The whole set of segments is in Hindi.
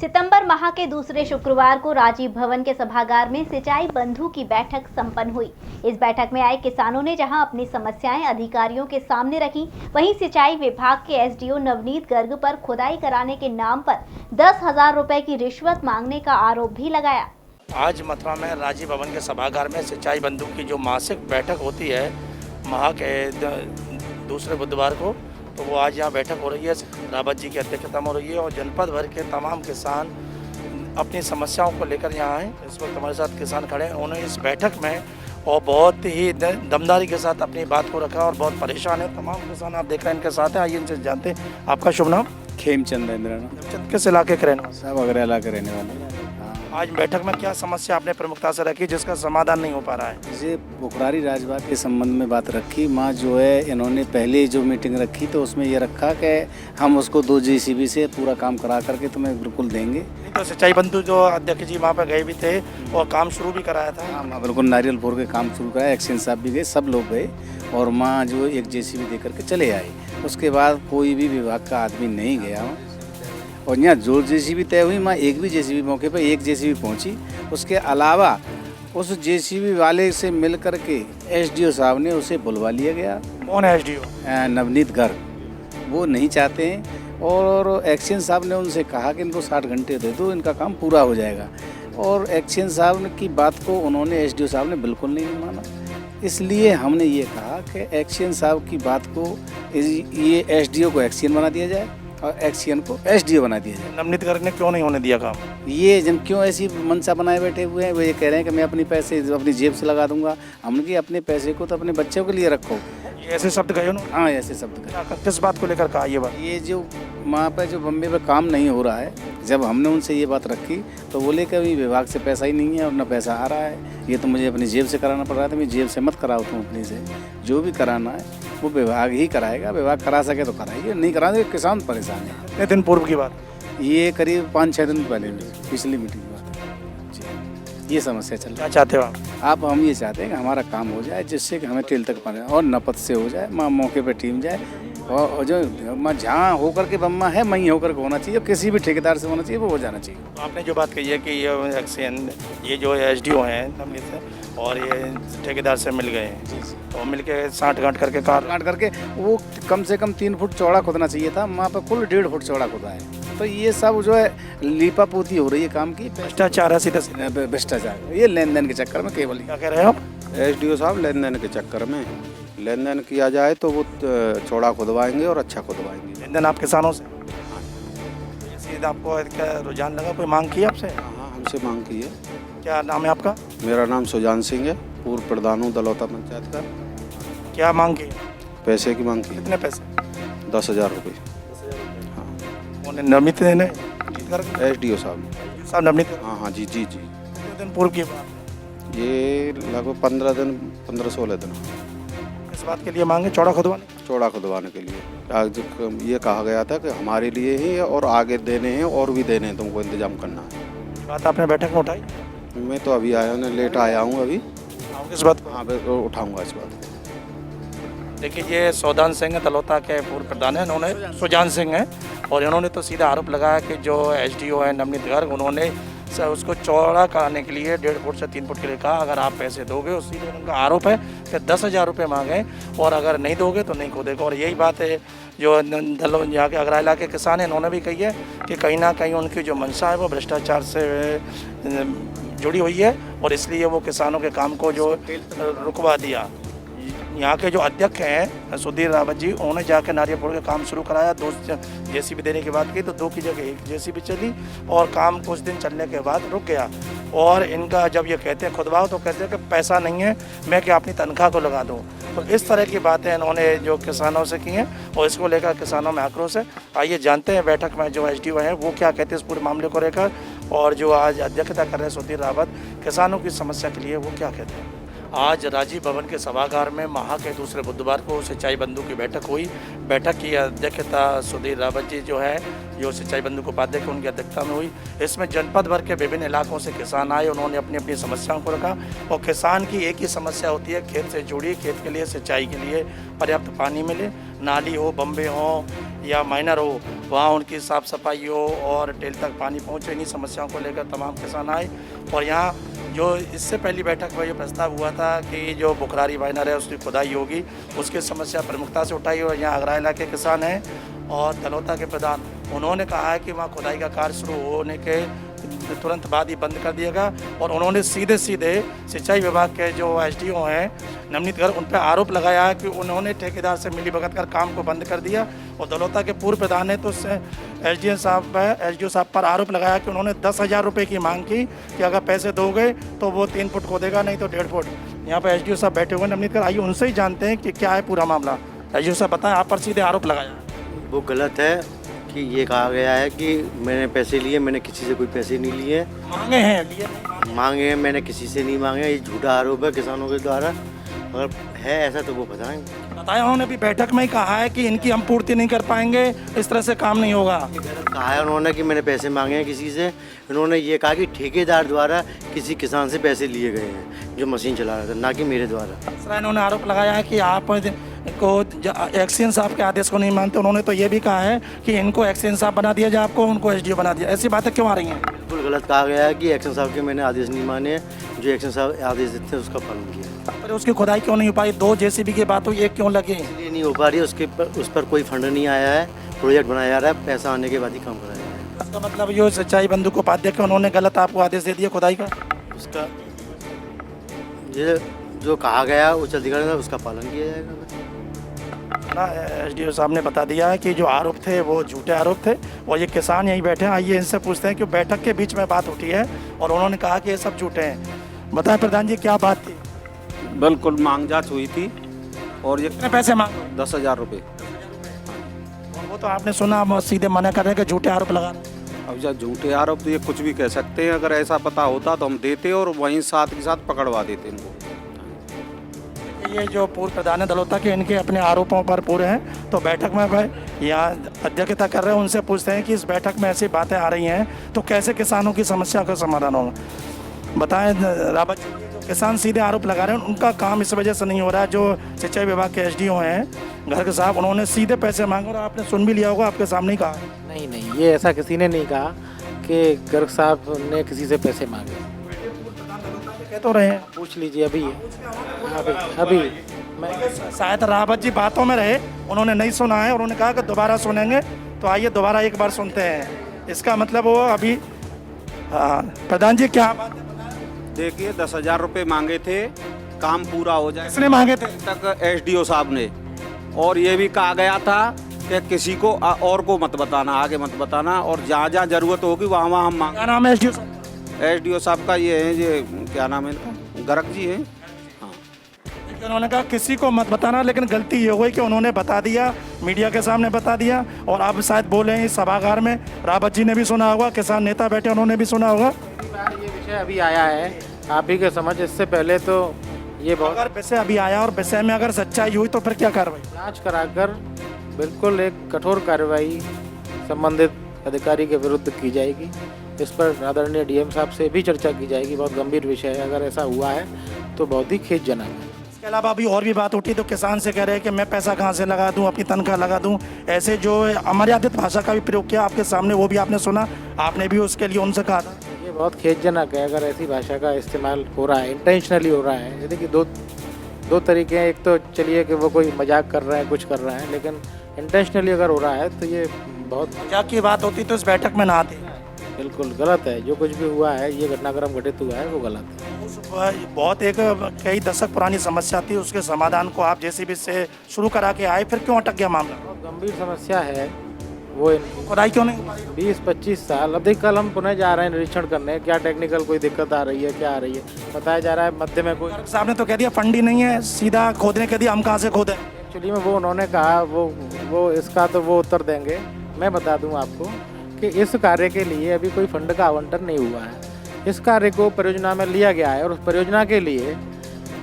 सितंबर माह के दूसरे शुक्रवार को राजीव भवन के सभागार में सिंचाई बंधु की बैठक संपन्न हुई। इस बैठक में आए किसानों ने जहां अपनी समस्याएं अधिकारियों के सामने रखी, वहीं सिंचाई विभाग के एसडीओ नवनीत गर्ग पर खुदाई कराने के नाम पर 10,000 रुपए की रिश्वत मांगने का आरोप भी लगाया। आज मथुरा में राजीव भवन के सभागार में सिंचाई बंधु की जो मासिक बैठक होती है माह के दूसरे बुधवार को, तो वो आज यहाँ बैठक हो रही है। रावत जी की अध्यक्षता में हो रही है और जनपद भर के तमाम किसान अपनी समस्याओं को लेकर यहाँ आए। इस वक्त हमारे साथ किसान खड़े हैं। उन्होंने इस बैठक में और बहुत ही दमदारी के साथ अपनी बात को रखा और बहुत परेशान है। तमाम किसान आप देख रहे हैं इनके साथ हैं। आइए इनसे जानते हैं। आपका शुभ नाम? खेमचंद इंद्र। किस इलाके के रहने वाले? सब अगरे इलाके रहने वाले। आज बैठक में क्या समस्या आपने प्रमुखता से रखी जिसका समाधान नहीं हो पा रहा है? ये बुखरारी राजबाग के संबंध में बात रखी। माँ जो है इन्होंने पहले जो मीटिंग रखी तो उसमें ये रखा कि हम उसको 2 जेसीबी से पूरा काम करा करके तुम्हें बिल्कुल देंगे। तो सिंचाई बंधु जो अध्यक्ष जी वहाँ पर गए भी थे और काम शुरू भी कराया था। हाँ बिल्कुल, नारियल फोड़ के काम शुरू कराया। एक्शन साहब भी गए, सब लोग गए और माँ जो 1 जेसीबी दे करके चले आए। उसके बाद कोई भी विभाग का आदमी नहीं गया और यहाँ जो जेसीबी तय हुई माँ एक भी जेसीबी मौके पर 1 जेसीबी पहुँची। उसके अलावा उस जेसीबी वाले से मिल करके एसडीओ साहब ने उसे बुलवा लिया गया। कौन है एसडीओ? नवनीत गर्ग। वो नहीं चाहते हैं और एक्शन साहब ने उनसे कहा कि इनको 60 घंटे दे दो, इनका काम पूरा हो जाएगा। और एक्शन साहब की बात को उन्होंने एसडीओ साहब ने बिल्कुल नहीं माना। इसलिए हमने ये कहा कि एक्शन साहब की बात को ये एसडीओ को एक्शन बना दिया जाए और एक्शन को एसडीओ बना दिया जाए। नवनीत गर्ग ने क्यों नहीं होने दिया काम? ये जन क्यों ऐसी मनसा बनाए बैठे हुए हैं। वो ये कह रहे हैं कि मैं अपने पैसे अपनी जेब से लगा दूंगा। हमने कि अपने पैसे को तो अपने बच्चों के लिए रखो। ये ऐसे शब्द गए ना? हाँ ऐसे शब्द गए। किस बात को लेकर कहा ये बात? ये जो वहाँ पर जो बम्बे पे काम नहीं हो रहा है, जब हमने उनसे ये बात रखी तो बोले कि अभी विभाग से पैसा ही नहीं है और न पैसा आ रहा है। ये तो मुझे अपनी जेब से कराना पड़ रहा था। मैं जेब से मत कराओ तुम अपनी से। जो भी कराना है वो विभाग ही कराएगा। विभाग करा सके तो कराइए, नहीं करा तो किसान परेशान है। कितने दिन पूर्व की बात? ये करीब 5-6 दिन पहले पिछली मीटिंग की बात है। ये समस्या चल रही है। क्या चाहते हो आप? हम ये चाहते हैं कि हमारा काम हो जाए जिससे कि हमें तेल तक पाने और नपत से हो जाए। माँ मौके पे टीम जाए और जो जहाँ होकर के बम्मा है वहीं होकर के होना चाहिए। किसी भी ठेकेदार से होना चाहिए, वो हो जाना चाहिए। तो आपने जो बात कही है कि ये एक्शन ये जो एसडीओ हैं और ये ठेकेदार से मिल गए हैं, तो मिल के 60 गांठ करके काट करके वो कम से कम 3 फुट चौड़ा खोदना चाहिए था। वहाँ पर कुल 1.5 फुट चौड़ा खोदा है। तो ये सब जो है लीपा पोती हो रही है काम की। भ्रष्टाचार है, सीधा भ्रष्टाचार। ये लेन देन के चक्कर में केवल। क्या कह रहे हैं आप? एसडीओ साहब लेन देन के चक्कर में लेन देन किया जाए तो वो चौड़ा खुदवाएंगे और अच्छा खुदवाएंगे। लेन देन आप किसानों से? ये सीधा आपको क्या रुझान लगा? कोई मांग की है आपसे? हाँ हमसे मांग की है। क्या नाम है आपका? मेरा नाम सुजान सिंह है, पूर्व प्रधान हूँ दलौता पंचायत का। क्या मांग की? पैसे की मांग की। कितने पैसे? 10,000 रुपये। हाँ। नवनीत ने? एसडीओ साहब नवनीत? हाँ जी। कितने दिन पूर्व की बात? ये लगभग 15-16 दिन। इस बात के लिए मांगे चौड़ा खुदवाने? चौड़ा खुदवाने के लिए। आज ये कहा गया था कि हमारे लिए ही और आगे देने हैं और भी देने हैं, तुमको इंतजाम करना है। बात आपने बैठक में उठाई? मैं तो अभी आया हूँ, लेट आया हूँ अभी। किस बात? हाँ उठाऊँगा इस बात को। देखिए ये सुजान सिंह दलौता के पूर्व प्रधान हैं। इन्होंने सुजान सिंह हैं और इन्होंने तो सीधा आरोप लगाया कि जो एसडीओ है नवनीत गर्ग, उन्होंने उसको चौड़ा कराने के लिए 1.5 फुट से 3 फुट के लिए कहा अगर आप पैसे दोगे। उसी में उनका आरोप है कि 10,000 रुपये मांगे और अगर नहीं दोगे तो नहीं खोदेगा। और यही बात है जो यहाँ के अगरा इलाके किसान हैं, इन्होंने भी कही है कि कहीं ना कहीं उनकी जो मंशा है वो भ्रष्टाचार से जुड़ी हुई है और इसलिए वो किसानों के काम को जो रुकवा दिया। यहाँ के जो अध्यक्ष हैं सुधीर रावत जी, उन्होंने जाकर नारियल फोड़ के काम शुरू कराया। 2 जेसीबी देने की बात की तो 2 की जगह 1 जेसीबी चली और काम कुछ दिन चलने के बाद रुक गया। और इनका जब ये कहते हैं खुदवाओ तो कहते हैं कि पैसा नहीं है, मैं क्या अपनी तनख्वाह को लगा दूँ। तो इस तरह की बातें इन्होंने जो किसानों से की हैं और इसको लेकर किसानों में आक्रोश है। आइए जानते हैं बैठक में जो एसडीओ हैं वो क्या कहते हैं इस पूरे मामले को लेकर, और जो आज अध्यक्षता कर रहे हैं सुधीर रावत, किसानों की समस्या के लिए वो क्या कहते हैं। आज राजीव भवन के सभागार में माह के दूसरे बुधवार को सिंचाई बंधु की बैठक हुई। बैठक की अध्यक्षता सुधीर रावत जी जो है जो सिंचाई बंधु के उपाध्यक्ष उनकी अध्यक्षता में हुई। इसमें जनपद भर के विभिन्न इलाकों से किसान आए, उन्होंने अपनी अपनी समस्याओं को रखा। और किसान की एक ही समस्या होती है खेत से जुड़ी, खेत के लिए सिंचाई के लिए पर्याप्त पानी मिले, नाली हो, बम्बे हो या माइनर हो, वहाँ उनकी साफ़ सफाई हो और टेल तक पानी पहुँचे, इन्हीं समस्याओं को लेकर तमाम किसान आए। और यहाँ जो इससे पहली बैठक में ये प्रस्ताव हुआ था कि जो बुखरारी बाइनर है उसकी खुदाई होगी, उसकी समस्या प्रमुखता से उठाई। और यहाँ आगरा इलाके किसान हैं और तलोता के प्रधान, उन्होंने कहा है कि वहाँ खुदाई का कार्य शुरू होने के तुरंत बाद ही बंद कर दिएगा। और उन्होंने सीधे सिंचाई विभाग के जो एसडीओ हैं नवनीत गर्ग, उन पर आरोप लगाया है कि उन्होंने ठेकेदार से मिलीभगत कर काम को बंद कर दिया। और दलौता के पूर्व प्रधान ने तो एसडीओ साहब पर आरोप लगाया कि उन्होंने 10,000 रुपये की मांग की कि अगर पैसे दोगे तो वो 3 फुट खोदेगा, नहीं तो 1.5 फुट। यहाँ पर एसडीओ साहब बैठे हुए नवनीत गर्ग, आइए उनसे ही जानते हैं कि क्या है पूरा मामला। एसडीओ साहब बताएं, आप पर सीधे आरोप लगाया। वो गलत है कि ये कहा गया है कि मैंने पैसे लिए, मैंने किसी से कोई पैसे नहीं लिए। मांगे हैं, लिए नहीं मांगे हैं, मैंने किसी से नहीं मांगे। ये झूठा आरोप है किसानों के द्वारा। अगर है ऐसा तो वो बताएं। बताया उन्होंने भी बैठक में ही कहा है कि इनकी हम पूर्ति नहीं कर पाएंगे, इस तरह से काम नहीं होगा। कहा है उन्होंने कि मैंने पैसे मांगे हैं किसी से। इन्होंने ये कहा कि ठेकेदार द्वारा किसी किसान से पैसे लिए गए हैं जो मशीन चला रहा था, ना कि मेरे द्वारा। दूसरा इन्होंने आरोप लगाया है कि आप को एक्सचेंज साहब के आदेश को नहीं मानते। उन्होंने तो ये भी कहा है कि इनको एक्सचेंज साहब बना दिया जाए, आपको उनको एसडीओ बना दिया। ऐसी बातें क्यों आ रही हैं? बिल्कुल गलत कहा गया है कि एक्शन साहब के मैंने आदेश नहीं माने। जो एक्शन साहब आदेश देते हैं उसका पालन किया। पर उसकी खुदाई क्यों नहीं हो पाई? 2 जेसीबी की बात हुई, एक क्यों लगी? इसलिए नहीं हो पा रही, उस पर कोई फंड नहीं आया है। प्रोजेक्ट बनाया जा रहा है, पैसा आने के बाद ही काम कराया जाएगा। इसका मतलब ये सिंचाई बंधु को उपाध्यक्ष उन्होंने गलत आपको आदेश दे दिया खुदाई का? उसका ये जो कहा गया उच्च अधिकारी था उसका पालन किया जाएगा। ना एसडीओ साहब ने बता दिया है कि जो आरोप थे वो झूठे आरोप थे। और ये किसान यहीं बैठे हैं, आइए इनसे पूछते हैं कि बैठक के बीच में बात उठी है और उन्होंने कहा कि ये सब झूठे हैं। बताएं प्रधान जी, क्या बात थी? बिल्कुल मांग जांच हुई थी और ये कितने पैसे मांगे? 10,000 रुपये। और वो तो आपने सुना, हम सीधे मना कर रहे हैं कि झूठे आरोप लगा रहे हैं। अब जब झूठे आरोप तो ये कुछ भी कह सकते हैं। अगर ऐसा पता होता तो हम देते और वहीं साथ के साथ पकड़वा देते इनको। ये जो पूर्व प्रधान है दलौता के, इनके अपने आरोपों पर पूरे हैं। तो बैठक में भाई यहाँ अध्यक्षता कर रहे हैं, उनसे पूछते हैं कि इस बैठक में ऐसी बातें आ रही हैं तो कैसे किसानों की समस्या का समाधान होगा। बताएं रावत जी, जो किसान सीधे आरोप लगा रहे हैं उनका काम इस वजह से नहीं हो रहा है। जो सिंचाई विभाग के एसडीओ हैं गर्ग साहब, उन्होंने सीधे पैसे मांगे और आपने सुन भी लिया होगा, आपके सामने ही कहा। नहीं, ये ऐसा किसी ने नहीं कहा कि गर्ग साहब ने किसी से पैसे मांगे। कह तो रहे हैं, पूछ लीजिए अभी मैं शायद रावत जी बातों में रहे, उन्होंने नहीं सुना है। उन्होंने कहा कि दोबारा सुनेंगे, तो आइए दोबारा एक बार सुनते हैं। इसका मतलब वो अभी प्रधान जी क्या बात है? देखिए 10,000 रुपये मांगे थे, काम पूरा हो जाए किसने मांगे थे? तक एसडीओ साहब ने। और ये भी कहा गया था कि किसी को और को मत बताना, आगे मत बताना, और जहाँ जहाँ जरूरत होगी वहाँ वहाँ हम मांग। क्या नाम है एसडीओ साहब? एसडीओ साहब का ये है, ये क्या नाम है इनका, गर्ग जी हैं। उन्होंने कहा किसी को मत बताना, लेकिन गलती ये हुई कि उन्होंने बता दिया, मीडिया के सामने बता दिया। और आप शायद बोले हैं इस सभागार में, रावत जी ने भी सुना होगा, किसान नेता बैठे उन्होंने भी सुना होगा। ये विषय अभी आया है आप ही के समझ, इससे पहले तो ये बहुत अगर विषय अभी आया और विषय में अगर सच्चाई हुई तो फिर क्या कार्रवाई? जांच कराकर बिल्कुल एक कठोर कार्रवाई संबंधित अधिकारी के विरुद्ध की जाएगी। इस पर आदरणीय डीएम साहब से भी चर्चा की जाएगी। बहुत गंभीर विषय है, अगर ऐसा हुआ है तो बहुत ही खेदजनक है। इसके अलावा अभी और भी बात उठी, तो किसान से कह रहे हैं कि मैं पैसा कहाँ से लगा दूं, अपनी तनख्वाह लगा दूं। ऐसे जो अमर्यादित भाषा का भी प्रयोग किया आपके सामने, वो भी आपने सुना, आपने भी उसके लिए उनसे कहा था। ये बहुत खेदजनक है अगर ऐसी भाषा का इस्तेमाल हो रहा है, इंटेंशनली हो रहा है। देखिए दो तरीके हैं, एक तो चलिए कि वो कोई मजाक कर रहे हैं, कुछ कर रहे हैं, लेकिन इंटेंशनली अगर हो रहा है तो ये बहुत मजाक की बात होती तो इस बैठक में ना आती। बिल्कुल गलत है। जो कुछ भी हुआ है, ये घटनाक्रम घटित हुआ है, वो गलत है। बहुत एक कई दशक पुरानी समस्या थी, उसके समाधान को आप जेसीबी से शुरू करा के आए, फिर क्यों अटक गया मामला? बहुत गंभीर समस्या है वो। खुदाई क्यों नहीं? 20-25 साल। अब देख, कल हम पुनः जा रहे हैं निरीक्षण करने, क्या टेक्निकल कोई दिक्कत आ रही है, क्या आ रही है। बताया जा रहा है मध्य में कोई, साहब ने तो कह दिया फंड ही नहीं है, सीधा खोदने कह दिया, हम कहाँ से खोदें? एक्चुअली में वो उन्होंने कहा, वो इसका तो वो उत्तर देंगे। मैं बता दूं आपको कि इस कार्य के लिए अभी कोई फंड का आवंटन नहीं हुआ है। इस कार्य को परियोजना में लिया गया है और उस परियोजना के लिए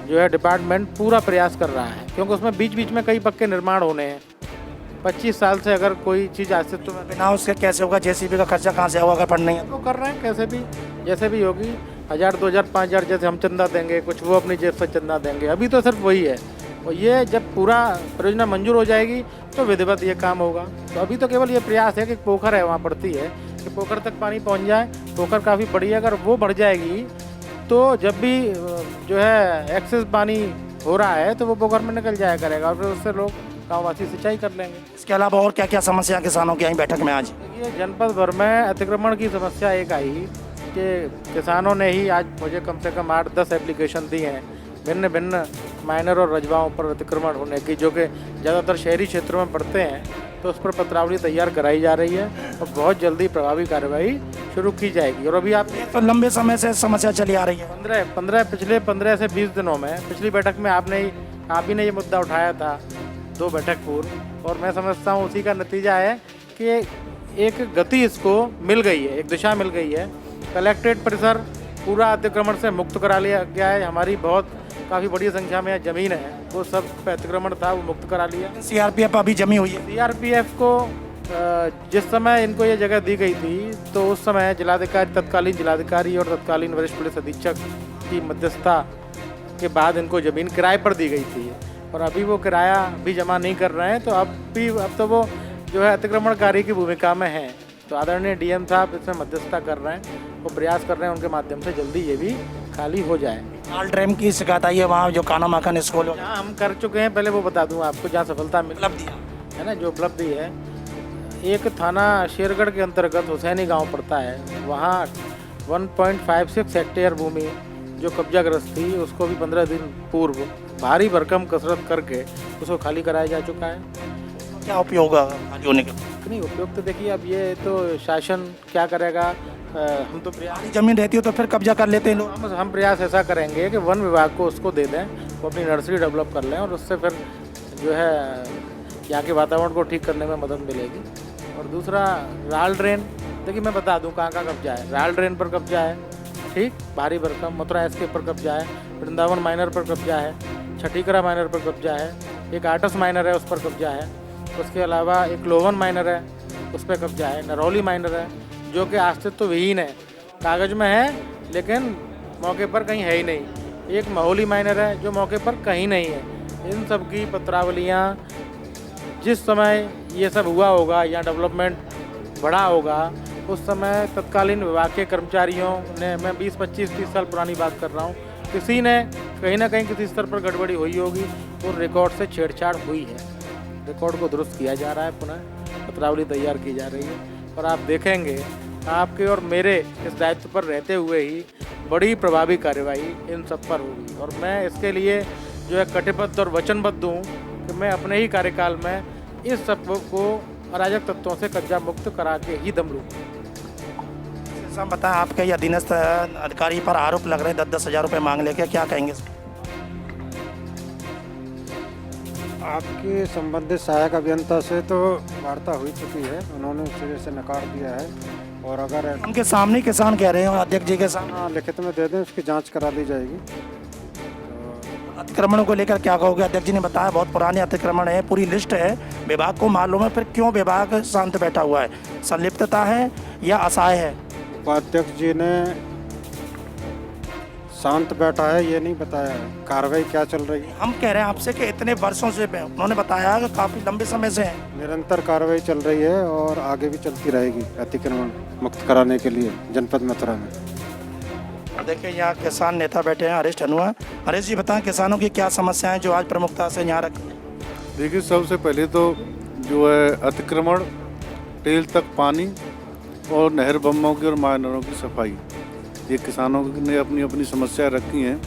जो है डिपार्टमेंट पूरा प्रयास कर रहा है, क्योंकि उसमें बीच बीच में कई पक्के निर्माण होने हैं। 25 साल से अगर कोई चीज़ अस्तित्व में, बिना उसके कैसे होगा? जेसीबी का खर्चा कहाँ से होगा अगर फंड नहीं है? वो कर रहे हैं कैसे भी, जैसे भी होगी। 1,000, 2,000, 5,000 जैसे हम चंदा देंगे, कुछ वो अपनी जेब से चंदा देंगे। अभी तो सिर्फ वही है, और ये जब पूरा परियोजना मंजूर हो जाएगी तो विधिवत ये काम होगा। तो अभी तो केवल ये प्रयास है कि पोखर है वहाँ पड़ती है कि पोखर तक पानी पहुँच जाए। पोखर काफ़ी बड़ी है, अगर वो बढ़ जाएगी तो जब भी जो है एक्सेस पानी हो रहा है तो वो पोखर में निकल जाया करेगा और फिर उससे लोग गाँववासी सिंचाई कर लेंगे। इसके अलावा और क्या क्या समस्या किसानों की आई बैठक में आज? देखिए, जनपद भर में अतिक्रमण की समस्या एक आई कि किसानों ने ही आज मुझे कम से कम 8-10 एप्लीकेशन दी हैं भिन्न भिन्न माइनर और रजवाओं पर अतिक्रमण होने की, जो कि ज़्यादातर शहरी क्षेत्रों में पड़ते हैं। तो उस पर पत्रावली तैयार कराई जा रही है और बहुत जल्दी प्रभावी कार्रवाई शुरू की जाएगी। और अभी आप तो लंबे समय से समस्या चली आ रही है। पिछले 15 से 20 दिनों में, पिछली बैठक में आप ही ने ये मुद्दा उठाया था 2 बैठक पूर्व, और मैं समझता हूँ उसी का नतीजा है कि एक गति इसको मिल गई है, एक दिशा मिल गई है। कलेक्ट्रेट परिसर पूरा अतिक्रमण से मुक्त करा लिया गया है। हमारी काफ़ी बड़ी संख्या में ज़मीन है, वो सब पे अतिक्रमण था, वो मुक्त करा लिया। सीआरपीएफ अभी जमी हुई है। सीआरपीएफ को जिस समय इनको ये जगह दी गई थी तो उस समय तत्कालीन जिलाधिकारी और तत्कालीन वरिष्ठ पुलिस अधीक्षक की मध्यस्थता के बाद इनको ज़मीन किराए पर दी गई थी, और अभी वो किराया भी जमा नहीं कर रहे हैं। तो अब तो वो जो है अतिक्रमणकारी की भूमिका में हैं। तो आदरणीय डीएम साहब इसमें मध्यस्थता कर रहे हैं, वो प्रयास कर रहे हैं उनके माध्यम से जल्दी ये भी खाली हो जाए। लाल ड्रैम की शिकायत आई है वहाँ जो काना माखन स्कूल है, जहाँ हम कर चुके हैं, पहले वो बता दूँ आपको, जहाँ सफलता मिली उपलब्धि है ना, जो उपलब्धि है, एक थाना शेरगढ़ के अंतर्गत हुसैनी गांव पड़ता है, वहाँ 1.56 हेक्टेयर भूमि जो कब्जाग्रस्त थी उसको भी 15 दिन पूर्व भारी भरकम कसरत करके उसको खाली कराया जा चुका है। क्या उपयोग खाली होने का? नहीं, उपयोग तो देखिए अब ये तो शासन क्या करेगा। हम तो प्रयास, जमीन रहती हो तो फिर कब्जा कर लेते हैं लोग। हम प्रयास ऐसा करेंगे कि वन विभाग को उसको दे दें, वो अपनी नर्सरी डेवलप कर लें और उससे फिर जो है यहाँ के वातावरण को ठीक करने में मदद मिलेगी। और दूसरा राल ड्रेन, देखिए मैं बता दूँ कहाँ कब्जा है। राल ड्रेन पर कब्जा है, ठीक, भारी भरकम। मथुरा एस्केप पर कब्जा है, वृंदावन माइनर पर कब्जा है, छठीकरा माइनर पर कब्जा है, एक आर्टस माइनर है उस पर कब्जा है, उसके अलावा एक लोवन माइनर है उस पर कब्जा है, नरौली माइनर है जो कि अस्तित्व विहीन है, कागज़ में है लेकिन मौके पर कहीं है ही नहीं, एक महोली माइनर है जो मौके पर कहीं नहीं है। इन सब की पत्रावलियाँ जिस समय ये सब हुआ होगा या डेवलपमेंट बढ़ा होगा उस समय तत्कालीन विभाग के कर्मचारियों ने, मैं 20-25-30 साल पुरानी बात कर रहा हूँ, किसी ने कहीं ना कहीं किसी स्तर पर गड़बड़ी हुई होगी और रिकॉर्ड से छेड़छाड़ हुई है। रिकॉर्ड को दुरुस्त किया जा रहा है, पुनः पत्रावली तैयार की जा रही है और आप देखेंगे आपके और मेरे इस दायित्व पर रहते हुए ही बड़ी प्रभावी कार्रवाई इन सब पर होगी। और मैं इसके लिए जो है कटिबद्ध और वचनबद्ध हूँ कि मैं अपने ही कार्यकाल में इस सब को अराजक तत्वों से कब्जा मुक्त करा के ही दम लूँगा। जैसा बताएं, आपके ये अधीनस्थ अधिकारी पर आरोप लग रहे हैं 10-10 हज़ार रुपये मांग लेके, क्या कहेंगे? आपके संबंधित सहायक अभियंता से तो वार्ता हुई चुकी है, उन्होंने सिरे से नकार दिया है। और अगर उनके सामने किसान कह रहे हैं और अध्यक्ष जी के सामने, हाँ, लिखित में दे दें, उसकी जांच करा दी जाएगी। अतिक्रमणों को लेकर क्या कहोगे? अध्यक्ष जी ने बताया बहुत पुराने अतिक्रमण है, पूरी लिस्ट है, विभाग को मालूम है, फिर क्यों विभाग शांत बैठा हुआ है? संलिप्तता है या असहाय है? उपाध्यक्ष जी ने शांत बैठा है ये नहीं बताया, कार्रवाई क्या चल रही है। हम कह रहे हैं आपसे कि इतने वर्षों से, उन्होंने बताया कि काफ़ी लंबे समय से है। निरंतर कार्रवाई चल रही है और आगे भी चलती रहेगी अतिक्रमण मुक्त कराने के लिए जनपद मथुरा में। देखिए यहाँ किसान नेता बैठे हैं, हरीश धनुआ। हरीश जी बताएं, किसानों की क्या समस्याएं जो आज प्रमुखता से यहाँ रखी है? देखिए, सबसे पहले तो जो है अतिक्रमण, टेल तक पानी और नहर बम्मों की और माइनरों की सफाई, ये किसानों ने अपनी अपनी समस्या रखी हैं,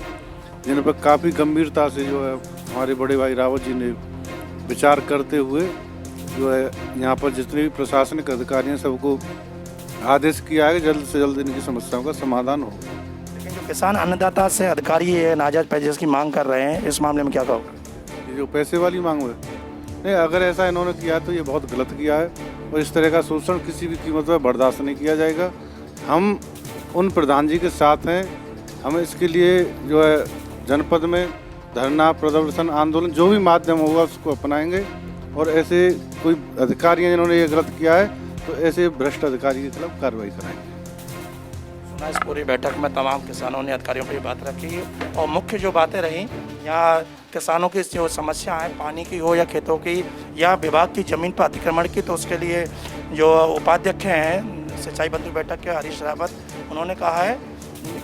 जिन पर काफ़ी गंभीरता से जो है हमारे बड़े भाई रावत जी ने विचार करते हुए जो है यहाँ पर जितने भी प्रशासनिक अधिकारी हैं सबको आदेश किया है कि जल्द से जल्द इनकी समस्याओं का समाधान हो। लेकिन जो किसान अन्नदाता से अधिकारी नाजायज पैसे की मांग कर रहे हैं, इस मामले में क्या कहोगे? ये जो पैसे वाली मांग है, नहीं, अगर ऐसा इन्होंने किया तो ये बहुत गलत किया है और इस तरह का शोषण किसी भी कीमत पर बर्दाश्त नहीं किया जाएगा। हम उन प्रधान जी के साथ हैं, हम इसके लिए जो है जनपद में धरना, प्रदर्शन, आंदोलन, जो भी माध्यम होगा उसको अपनाएंगे और ऐसे कोई अधिकारी हैं जिन्होंने ये गलत किया है तो ऐसे भ्रष्ट अधिकारी के खिलाफ कार्रवाई कराएंगे। सुना, इस पूरी बैठक में तमाम किसानों ने अधिकारियों पर बात रखी और मुख्य जो बातें रहीं यहाँ किसानों की जो समस्या है पानी की हो या खेतों की या विभाग की ज़मीन पर अतिक्रमण की, तो उसके लिए जो उपाध्यक्ष हैं सिंचाई बंधु बैठक के हरीश रावत, उन्होंने कहा है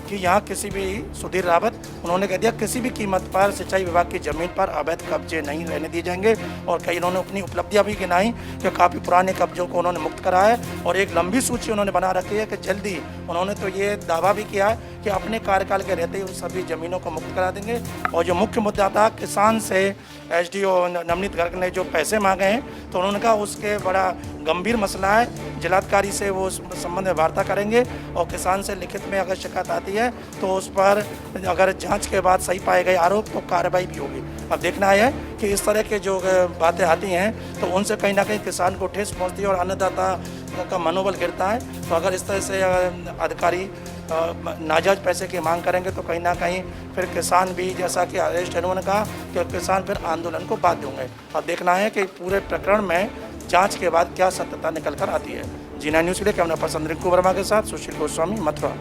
कि यहाँ किसी भी सुधीर रावत, उन्होंने कह दिया किसी भी कीमत पर सिंचाई विभाग की ज़मीन पर अवैध कब्जे नहीं रहने दिए जाएंगे। और कई उन्होंने अपनी उपलब्धियाँ भी गिनाई कि काफ़ी पुराने कब्जों को उन्होंने मुक्त करा है और एक लंबी सूची उन्होंने बना रखी है कि जल्दी उन्होंने तो ये दावा भी किया है कि अपने कार्यकाल के रहते ही उन सभी ज़मीनों को मुक्त करा देंगे। और जो मुख्य मुद्दा था किसान से एसडीओ नवनीत गर्ग ने जो पैसे मांगे हैं, तो उन्होंने कहा उसके बड़ा गंभीर मसला है, जिलाधिकारी से वो उस संबंध में वार्ता करेंगे और किसान से लिखित में अगर शिकायत आती है तो उस पर अगर जांच के बाद सही पाए गए आरोप तो कार्रवाई भी होगी। अब देखना है कि इस तरह के जो बातें आती हैं तो उनसे कहीं ना कहीं किसान को ठेस पहुंचती है और अन्नदाता का मनोबल गिरता है। तो अगर इस तरह से अधिकारी नाजायज पैसे की मांग करेंगे तो कहीं ना कहीं फिर किसान भी, जैसा कि हरीश रावत ने कहा, कि किसान फिर आंदोलन को बाध्य होंगे। अब देखना है कि पूरे प्रकरण में जांच के बाद क्या सत्यता निकल कर आती है। जी9 न्यूज़ के लिए कैमरा पर्सन रिंकू वर्मा के साथ सुशील गोस्वामी, मथुरा।